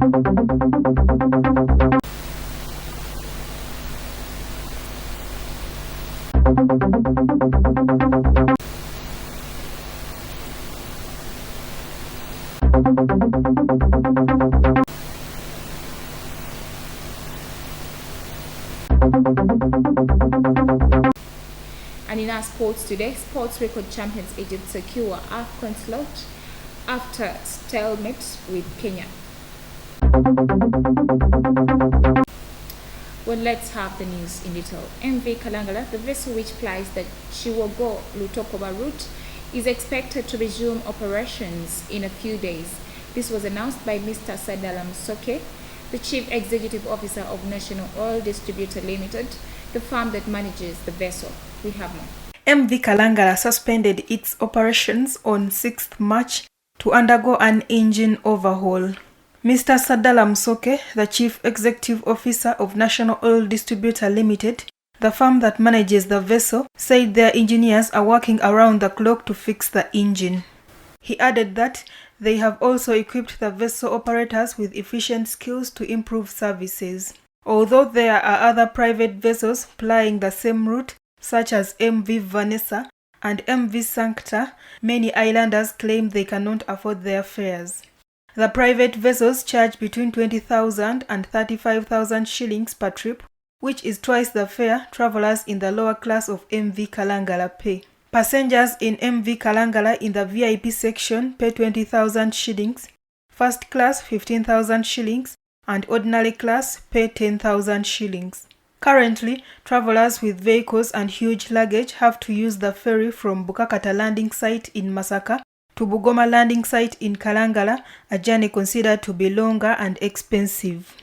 And in our sports today, sports record champions Egypt secure AFCON slot after stalemate with Kenya. Well, let's have the news in detail. MV Kalangala, the vessel which plies the Chiwogo-Lutokoba route, is expected to resume operations in a few days. This was announced by Mr. Sadala Musoke, the Chief Executive Officer of National Oil Distributor Limited, the firm that manages the vessel. We have more. MV Kalangala suspended its operations on 6th March to undergo an engine overhaul. Mr. Sadala Musoke, the Chief Executive Officer of National Oil Distributor Limited, the firm that manages the vessel, said their engineers are working around the clock to fix the engine. He added that they have also equipped the vessel operators with efficient skills to improve services. Although there are other private vessels plying the same route, such as MV Vanessa and MV Sancta, many islanders claim they cannot afford their fares. The private vessels charge between 20,000 and 35,000 shillings per trip, which is twice the fare travelers in the lower class of MV Kalangala pay. Passengers in MV Kalangala in the VIP section pay 20,000 shillings, first class 15,000 shillings, and ordinary class pay 10,000 shillings. Currently, travelers with vehicles and huge luggage have to use the ferry from Bukakata landing site in Masaka to Bugoma landing site in Kalangala, a journey considered to be longer and expensive.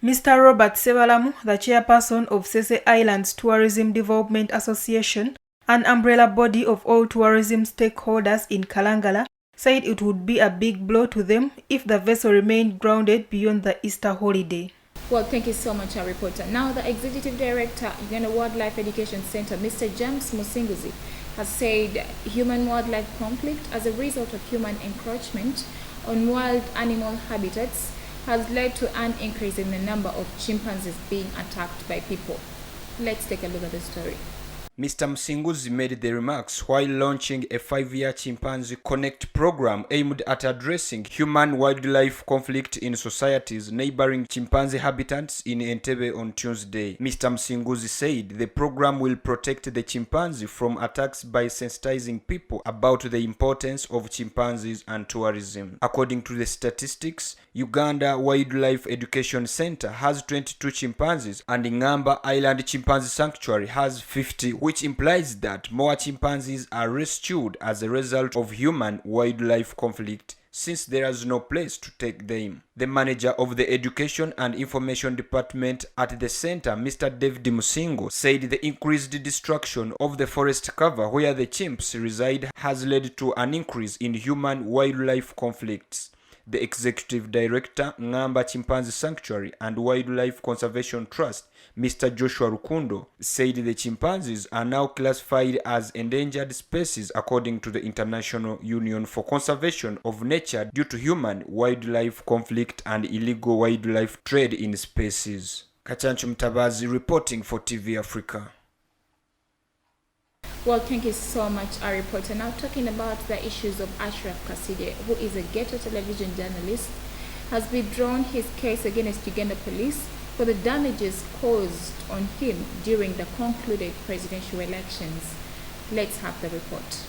Mr. Robert Sebalamu, the chairperson of Sese Islands Tourism Development Association, an umbrella body of all tourism stakeholders in Kalangala, said it would be a big blow to them if the vessel remained grounded beyond the Easter holiday. Well, thank you so much, our reporter. Now, the Executive Director, Uganda Wildlife Education Center, Mr. James Musinguzi, has said human-wildlife conflict as a result of human encroachment on wild animal habitats has led to an increase in the number of chimpanzees being attacked by people. Let's take a look at the story. Mr. Musinguzi made the remarks while launching a 5-year Chimpanzee Connect program aimed at addressing human-wildlife conflict in societies neighboring chimpanzee habitats in Entebbe on Tuesday. Mr. Musinguzi said the program will protect the chimpanzee from attacks by sensitizing people about the importance of chimpanzees and tourism. According to the statistics, Uganda Wildlife Education Center has 22 chimpanzees and Ngamba Island Chimpanzee Sanctuary has 50, which implies that more chimpanzees are rescued as a result of human-wildlife conflict since there is no place to take them. The manager of the Education and Information Department at the center, Mr. David Musingo, said the increased destruction of the forest cover where the chimps reside has led to an increase in human-wildlife conflicts. The Executive Director, Ngamba Chimpanzee Sanctuary and Wildlife Conservation Trust, Mr. Joshua Rukundo, said the chimpanzees are now classified as endangered species according to the International Union for Conservation of Nature due to human-wildlife conflict and illegal wildlife trade in species. Kachanchu Mtabazi reporting for TV Africa. Well, thank you so much, our reporter. Now, talking about the issues of Ashraf Kaside, who is a ghetto television journalist, has withdrawn his case against Uganda police for the damages caused on him during the concluded presidential elections. Let's have the report.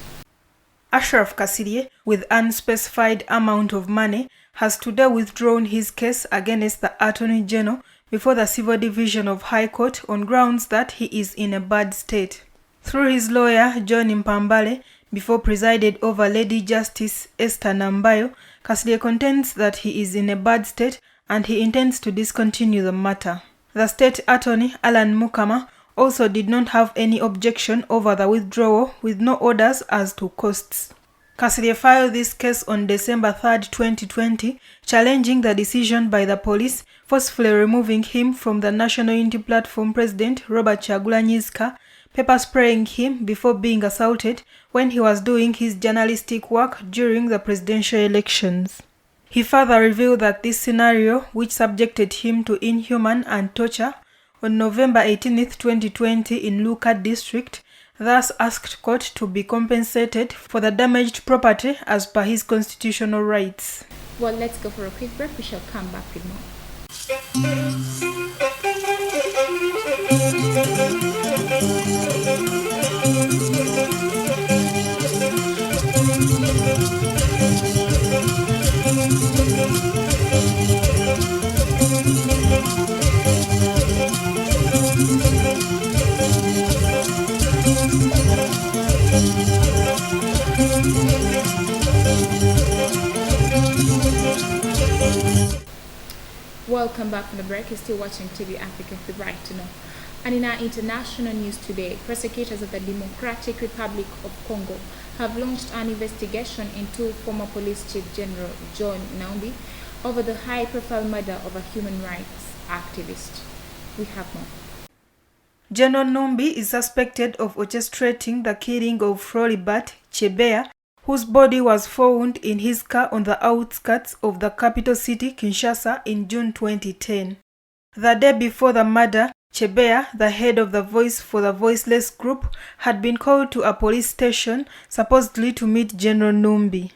Ashraf Kaside, with unspecified amount of money, has today withdrawn his case against the Attorney General before the Civil Division of High Court on grounds that he is in a bad state. Through his lawyer, John Mpambale, before presided over Lady Justice Esther Nambayo, Kaside contends that he is in a bad state and he intends to discontinue the matter. The state attorney, Alan Mukama, also did not have any objection over the withdrawal, with no orders as to costs. Kaside filed this case on December 3, 2020, challenging the decision by the police forcefully removing him from the National Unity Platform President Robert Kyagulanyi's car, pepper spraying him before being assaulted when he was doing his journalistic work during the presidential elections. He further revealed that this scenario, which subjected him to inhuman and torture, on November 18, 2020 in Luka district, thus asked court to be compensated for the damaged property as per his constitutional rights. Well, let's go for a quick break. We shall come back with more. Welcome back from the break. You're still watching TV Africa, the right to know. And in our international news today, prosecutors of the Democratic Republic of Congo have launched an investigation into former Police Chief General John Numbi over the high-profile murder of a human rights activist. We have more. General Numbi is suspected of orchestrating the killing of Floribert Chebeya, whose body was found in his car on the outskirts of the capital city, Kinshasa, in June 2010. The day before the murder, Chebeya, the head of the Voice for the Voiceless group, had been called to a police station, supposedly to meet General Numbi.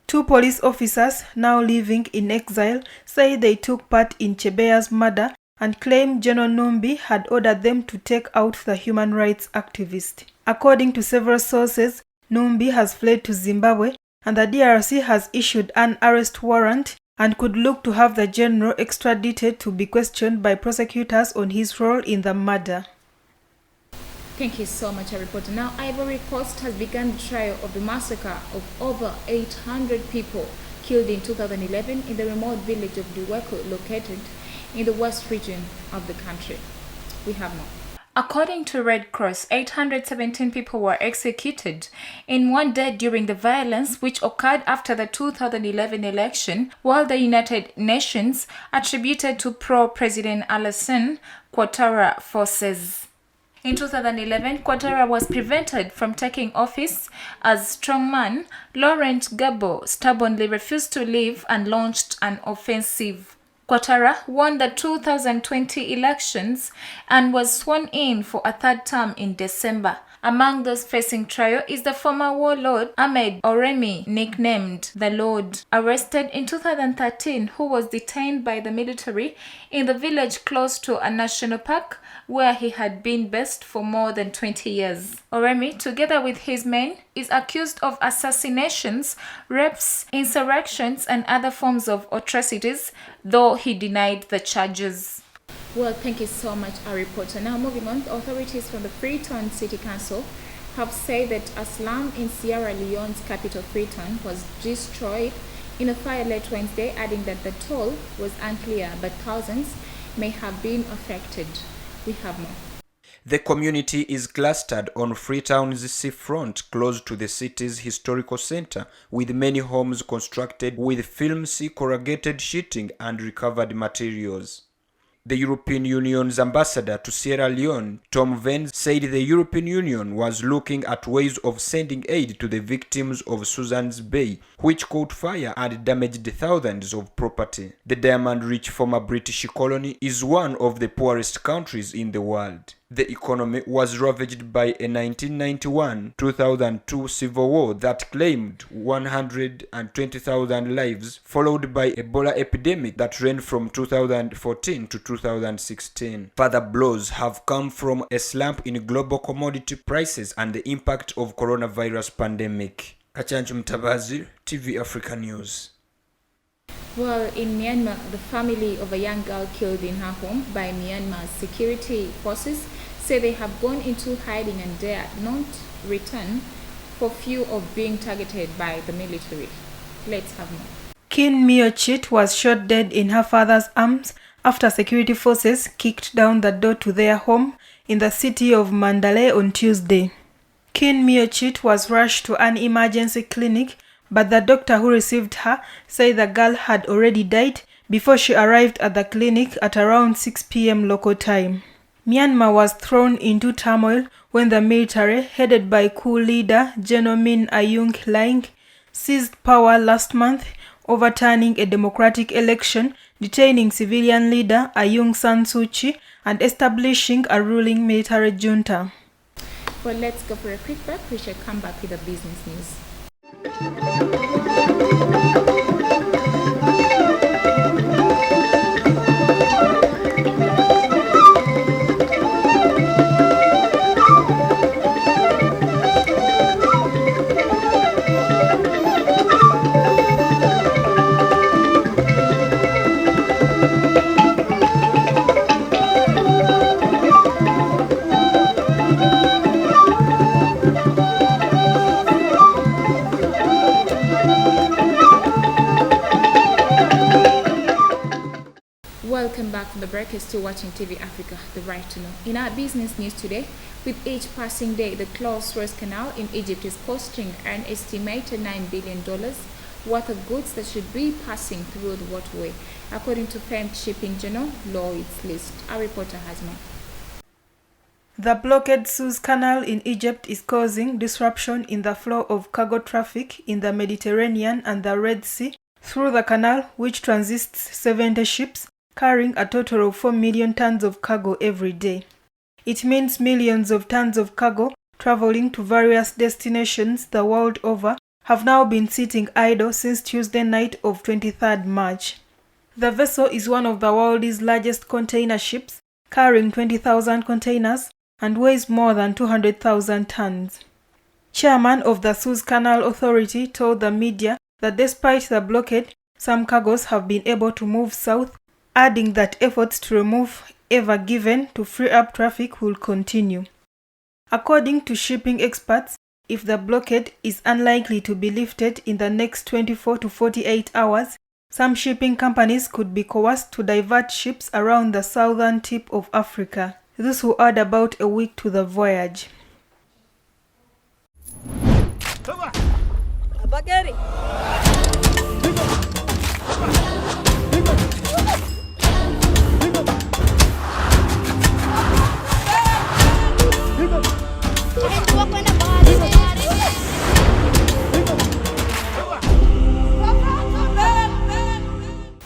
Two police officers, now living in exile, say they took part in Chebeya's murder and claim General Numbi had ordered them to take out the human rights activist. According to several sources, Numbi has fled to Zimbabwe, and the DRC has issued an arrest warrant and could look to have the general extradited to be questioned by prosecutors on his role in the murder. Thank you so much, our reporter. Now, Ivory Coast has begun the trial of the massacre of over 800 people killed in 2011 in the remote village of Duweko, located in the west region of the country. We have more. According to Red Cross, 817 people were executed in one day during the violence which occurred after the 2011 election, while the United Nations attributed to pro-President Alassane Ouattara forces. In 2011, Ouattara was prevented from taking office as strongman. Laurent Gbagbo stubbornly refused to leave and launched an offensive. Ouattara won the 2020 elections and was sworn in for a third term in December. Among those facing trial is the former warlord Ahmed Oremi, nicknamed the Lord, arrested in 2013, who was detained by the military in the village close to a national park where he had been based for more than 20 years. Oremi, together with his men, is accused of assassinations, rapes, insurrections, and other forms of atrocities, though he denied the charges. Well, thank you so much, our reporter. Now, moving on, the authorities from the Freetown City Council have said that a slum in Sierra Leone's capital, Freetown, was destroyed in a fire late Wednesday, adding that the toll was unclear, but thousands may have been affected. We have more. The community is clustered on Freetown's seafront, close to the city's historical center, with many homes constructed with filmy corrugated sheeting and recovered materials. The European Union's ambassador to Sierra Leone, Tom Venn, said the European Union was looking at ways of sending aid to the victims of Susan's Bay, which caught fire and damaged thousands of property. The diamond-rich former British colony is one of the poorest countries in the world. The economy was ravaged by a 1991-2002 civil war that claimed 120,000 lives, followed by Ebola epidemic that ran from 2014 to 2016. Further blows have come from a slump in global commodity prices and the impact of coronavirus pandemic. Kachanchu Mtabazi, TV Africa News. Well, in Myanmar, the family of a young girl killed in her home by Myanmar's security forces say they have gone into hiding and dare not return for fear of being targeted by the military. Let's have more. Kin Miochit was shot dead in her father's arms after security forces kicked down the door to their home in the city of Mandalay on Tuesday. Kin Miochit was rushed to an emergency clinic, but the doctor who received her said the girl had already died before she arrived at the clinic at around 6 p.m. local time. Myanmar was thrown into turmoil when the military, headed by coup leader General Min Aung Hlaing, seized power last month overturning a democratic election, detaining civilian leader Aung San Suu Kyi, and establishing a ruling military junta. Well, let's go for a quick break. We shall come back with the business news. Welcome back from the break. You're still watching TV Africa, the right to know. In our business news today, with each passing day, the closed Suez Canal in Egypt is costing an estimated $9 billion worth of goods that should be passing through the waterway, according to famed shipping journal Lloyd's List. Our reporter has more. The blocked Suez Canal in Egypt is causing disruption in the flow of cargo traffic in the Mediterranean and the Red Sea through the canal, which transits 70 ships carrying a total of 4 million tons of cargo every day. It means millions of tons of cargo traveling to various destinations the world over have now been sitting idle since Tuesday night of 23rd March. The vessel is one of the world's largest container ships, carrying 20,000 containers and weighs more than 200,000 tons. Chairman of the Suez Canal Authority told the media that despite the blockade, some cargoes have been able to move south, adding that efforts to remove Ever Given to free up traffic will continue. According to shipping experts, if the blockade is unlikely to be lifted in the next 24 to 48 hours, some shipping companies could be coerced to divert ships around the southern tip of Africa. This will add about a week to the voyage.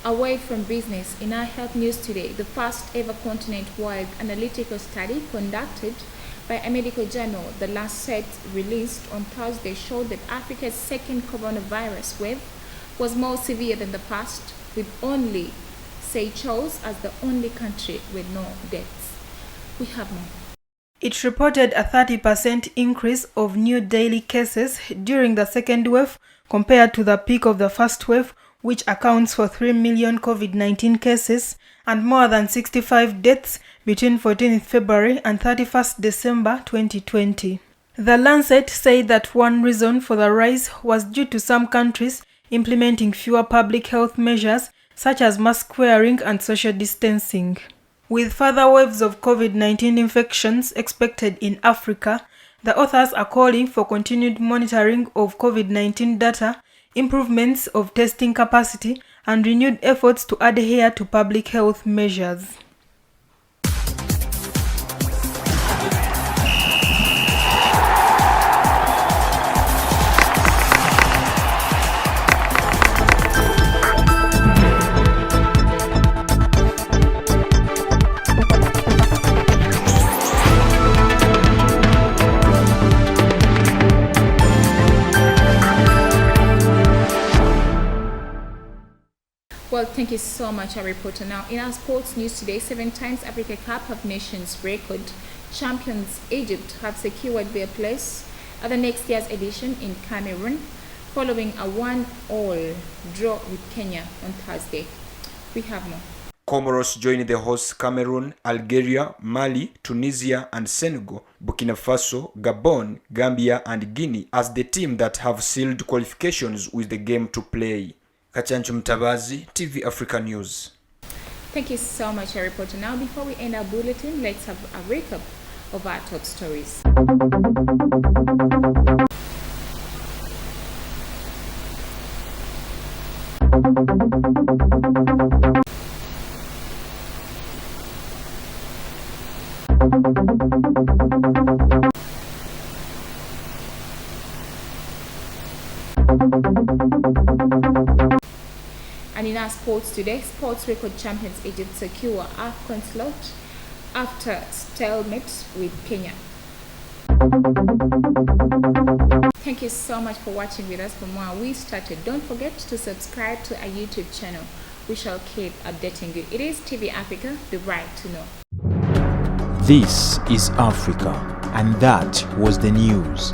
Away from business, in our health news today, the first ever continent-wide analytical study conducted by a medical journal, The Lancet, released on Thursday, showed that Africa's second coronavirus wave was more severe than the past, with only Seychelles as the only country with no deaths. We have more. It reported a 30% increase of new daily cases during the second wave compared to the peak of the first wave, which accounts for 3 million COVID-19 cases and more than 65 deaths between 14th February and 31st December 2020. The Lancet said that one reason for the rise was due to some countries implementing fewer public health measures such as mask wearing and social distancing. With further waves of COVID-19 infections expected in Africa, the authors are calling for continued monitoring of COVID-19 data, improvements of testing capacity, and renewed efforts to adhere to public health measures. Well, thank you so much, our reporter. Now, in our sports news today, 7 times Africa Cup of Nations record champions Egypt have secured their place at the next year's edition in Cameroon, following a 1-1 draw with Kenya on Thursday. We have more. Comoros join the hosts Cameroon, Algeria, Mali, Tunisia and Senegal, Burkina Faso, Gabon, Gambia and Guinea as the team that have sealed qualifications with the game to play. Kachanchu Mtabazi, TV Africa News. Thank you so much, our reporter. Now, before we end our bulletin, let's have a recap of our top stories. And in our sports today, sports record champions Egypt secure AFCON slot after stalemate with Kenya. Thank you so much for watching with us. For more We Started, don't forget to subscribe to our YouTube channel. We shall keep updating you. It is TV Africa, the right to know. This is Africa, and that was the news.